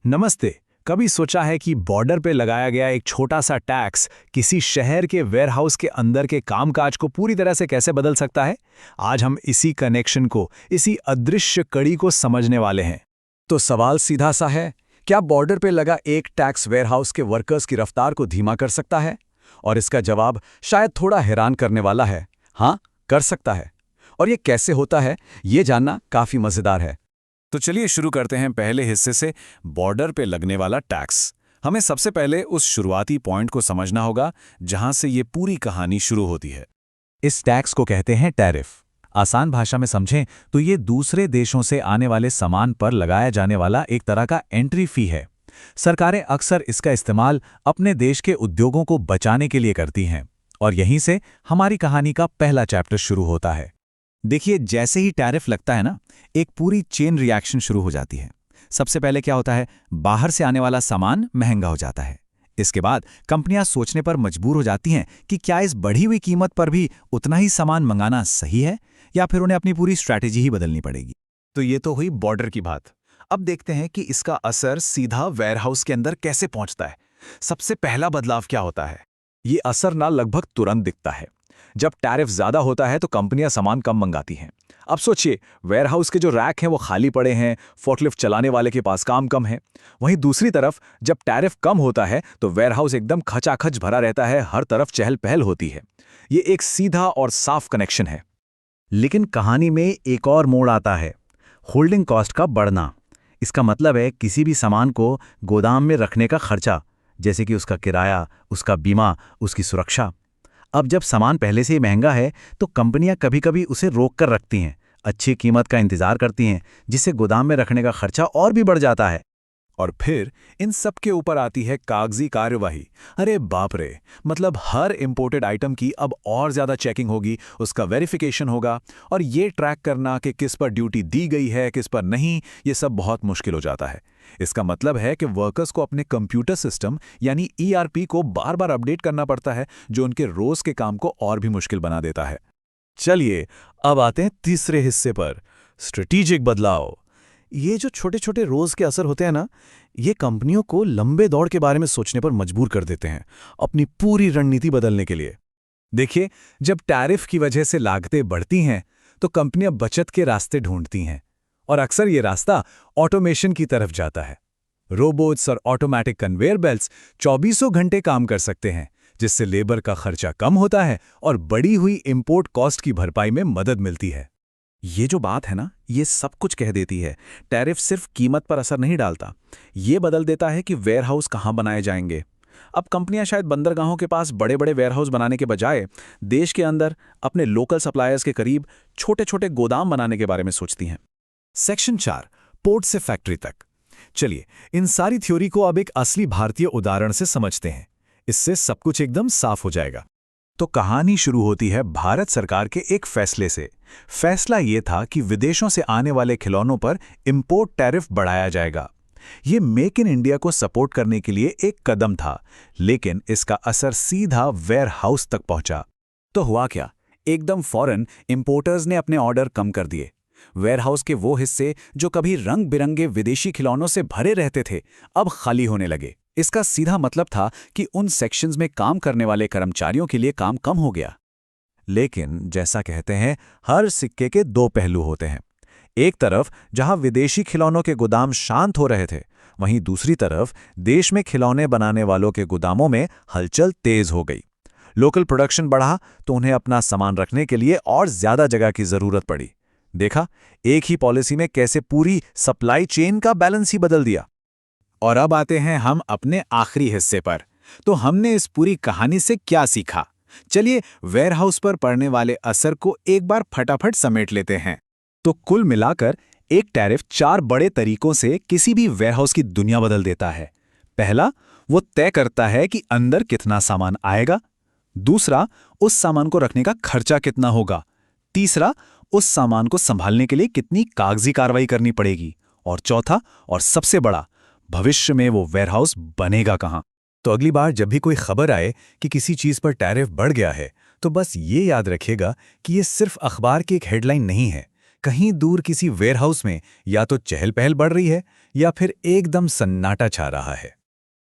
नमस्ते। कभी सोचा है कि बॉर्डर पे लगाया गया एक छोटा सा टैक्स किसी शहर के वेयरहाउस के अंदर के कामकाज को पूरी तरह से कैसे बदल सकता है? आज हम इसी कनेक्शन को, इसी अदृश्य कड़ी को समझने वाले हैं। तो सवाल सीधा सा है, क्या बॉर्डर पे लगा एक टैक्स वेयरहाउस के वर्कर्स की रफ्तार को धीमा कर सकता है? और इसका जवाब शायद थोड़ा हैरान करने वाला है। हाँ, कर सकता है। और ये कैसे होता है, ये जानना काफी मजेदार है। तो चलिए शुरू करते हैं पहले हिस्से से, बॉर्डर पे लगने वाला टैक्स। हमें सबसे पहले उस शुरुआती पॉइंट को समझना होगा जहां से ये पूरी कहानी शुरू होती है। इस टैक्स को कहते हैं टैरिफ। आसान भाषा में समझें तो ये दूसरे देशों से आने वाले सामान पर लगाया जाने वाला एक तरह का एंट्री फी है। सरकारें अक्सर इसका इस्तेमाल अपने देश के उद्योगों को बचाने के लिए करती हैं। और यहीं से हमारी कहानी का पहला चैप्टर शुरू होता है। देखिए, जैसे ही टैरिफ लगता है ना, एक पूरी चेन रिएक्शन शुरू हो जाती है। सबसे पहले क्या होता है, बाहर से आने वाला सामान महंगा हो जाता है। इसके बाद कंपनियां सोचने पर मजबूर हो जाती हैं कि क्या इस बढ़ी हुई कीमत पर भी उतना ही सामान मंगाना सही है, या फिर उन्हें अपनी पूरी स्ट्रैटेजी ही बदलनी पड़ेगी। तो ये तो हुई बॉर्डर की बात। अब देखते हैं कि इसका असर सीधा वेयरहाउस के अंदर कैसे पहुंचता है। सबसे पहला बदलाव क्या होता है? ये असर ना लगभग तुरंत दिखता है। जब टैरिफ ज्यादा होता है तो कंपनियां सामान कम मंगाती हैं। अब सोचिए, वेयरहाउस के जो रैक हैं वो खाली पड़े हैं, फोर्कलिफ्ट चलाने वाले के पास काम कम है। वहीं दूसरी तरफ जब टैरिफ कम होता है तो वेयरहाउस एकदम खचाखच भरा रहता है, हर तरफ चहल पहल होती है। ये एक सीधा और साफ कनेक्शन है। लेकिन कहानी में एक और मोड़ आता है, होल्डिंग कॉस्ट का बढ़ना। इसका मतलब है किसी भी सामान को गोदाम में रखने का खर्चा, जैसे कि उसका किराया, उसका बीमा, उसकी सुरक्षा। अब जब सामान पहले से ही महंगा है तो कंपनियां कभी-कभी उसे रोक कर रखती हैं, अच्छी कीमत का इंतजार करती हैं, जिससे गोदाम में रखने का खर्चा और भी बढ़ जाता है। और फिर इन सब के ऊपर आती है कागजी कार्यवाही। अरे बाप रे, मतलब हर इंपोर्टेड आइटम की अब और ज्यादा चेकिंग होगी, उसका वेरिफिकेशन होगा, और ये ट्रैक करना कि किस पर ड्यूटी दी गई है, किस पर नहीं, ये सब बहुत मुश्किल हो जाता है। इसका मतलब है कि वर्कर्स को अपने कंप्यूटर सिस्टम यानी ईआरपी को बार बार अपडेट करना पड़ता है, जो उनके रोज के काम को और भी मुश्किल बना देता है। चलिए अब आते हैं तीसरे हिस्से पर, स्ट्रेटेजिक बदलाव। ये जो छोटे छोटे रोज के असर होते हैं ना, ये कंपनियों को लंबे दौड़ के बारे में सोचने पर मजबूर कर देते हैं, अपनी पूरी रणनीति बदलने के लिए। देखिए, जब टैरिफ की वजह से लागतें बढ़ती हैं तो कंपनियां बचत के रास्ते ढूंढती हैं, और अक्सर ये रास्ता ऑटोमेशन की तरफ जाता है। रोबोट्स और ऑटोमेटिक कन्वेयर बेल्ट्स 24 घंटे काम कर सकते हैं, जिससे लेबर का खर्चा कम होता है और बढ़ी हुई इंपोर्ट कॉस्ट की भरपाई में मदद मिलती है। ये जो बात है ना, ये सब कुछ कह देती है। टैरिफ सिर्फ कीमत पर असर नहीं डालता, ये बदल देता है कि वेयरहाउस कहाँ बनाए जाएंगे। अब कंपनियां शायद बंदरगाहों के पास बड़े बड़े वेयरहाउस बनाने के बजाय देश के अंदर अपने लोकल सप्लायर्स के करीब छोटे छोटे गोदाम बनाने के बारे में सोचती हैं। सेक्शन 4, पोर्ट से फैक्ट्री तक। चलिए इन सारी थ्योरी को अब एक असली भारतीय उदाहरण से समझते हैं। इससे सब कुछ एकदम साफ हो जाएगा। तो कहानी शुरू होती है भारत सरकार के एक फैसले से। फैसला ये था कि विदेशों से आने वाले खिलौनों पर इंपोर्ट टैरिफ बढ़ाया जाएगा। ये मेक इन इंडिया को सपोर्ट करने के लिए एक कदम था, लेकिन इसका असर सीधा वेयरहाउस तक पहुंचा। तो हुआ क्या? एकदम फौरन इंपोर्टर्स ने अपने ऑर्डर कम कर दिए। वेयरहाउस के वो हिस्से जो कभी रंग बिरंगे विदेशी खिलौनों से भरे रहते थे, अब खाली होने लगे। इसका सीधा मतलब था कि उन सेक्शंस में काम करने वाले कर्मचारियों के लिए काम कम हो गया। लेकिन जैसा कहते हैं, हर सिक्के के दो पहलू होते हैं। एक तरफ जहां विदेशी खिलौनों के गोदाम शांत हो रहे थे, वहीं दूसरी तरफ देश में खिलौने बनाने वालों के गोदामों में हलचल तेज हो गई। लोकल प्रोडक्शन बढ़ा तो उन्हें अपना सामान रखने के लिए और ज्यादा जगह की जरूरत पड़ी। देखा, एक ही पॉलिसी में कैसे पूरी सप्लाई चेन का बैलेंस ही बदल दिया। और अब आते हैं हम अपने आखिरी हिस्से पर। तो हमने इस पूरी कहानी से क्या सीखा? चलिए वेयरहाउस पर पड़ने वाले असर को एक बार फटाफट समेट लेते हैं। तो कुल मिलाकर एक टैरिफ 4 बड़े तरीकों से किसी भी वेयरहाउस की दुनिया बदल देता है। पहला, वो तय करता है कि अंदर कितना सामान आएगा। दूसरा, उस सामान को रखने का खर्चा कितना होगा। तीसरा, उस सामान को संभालने के लिए कितनी कागजी कार्रवाई करनी पड़ेगी। और चौथा और सबसे बड़ा, भविष्य में वो वेयरहाउस बनेगा कहां। तो अगली बार जब भी कोई खबर आए कि किसी चीज पर टैरिफ बढ़ गया है, तो बस ये याद रखिएगा कि ये सिर्फ अखबार की एक हेडलाइन नहीं है, कहीं दूर किसी वेयरहाउस में या तो चहल पहल बढ़ रही है या फिर एकदम सन्नाटा छा रहा है।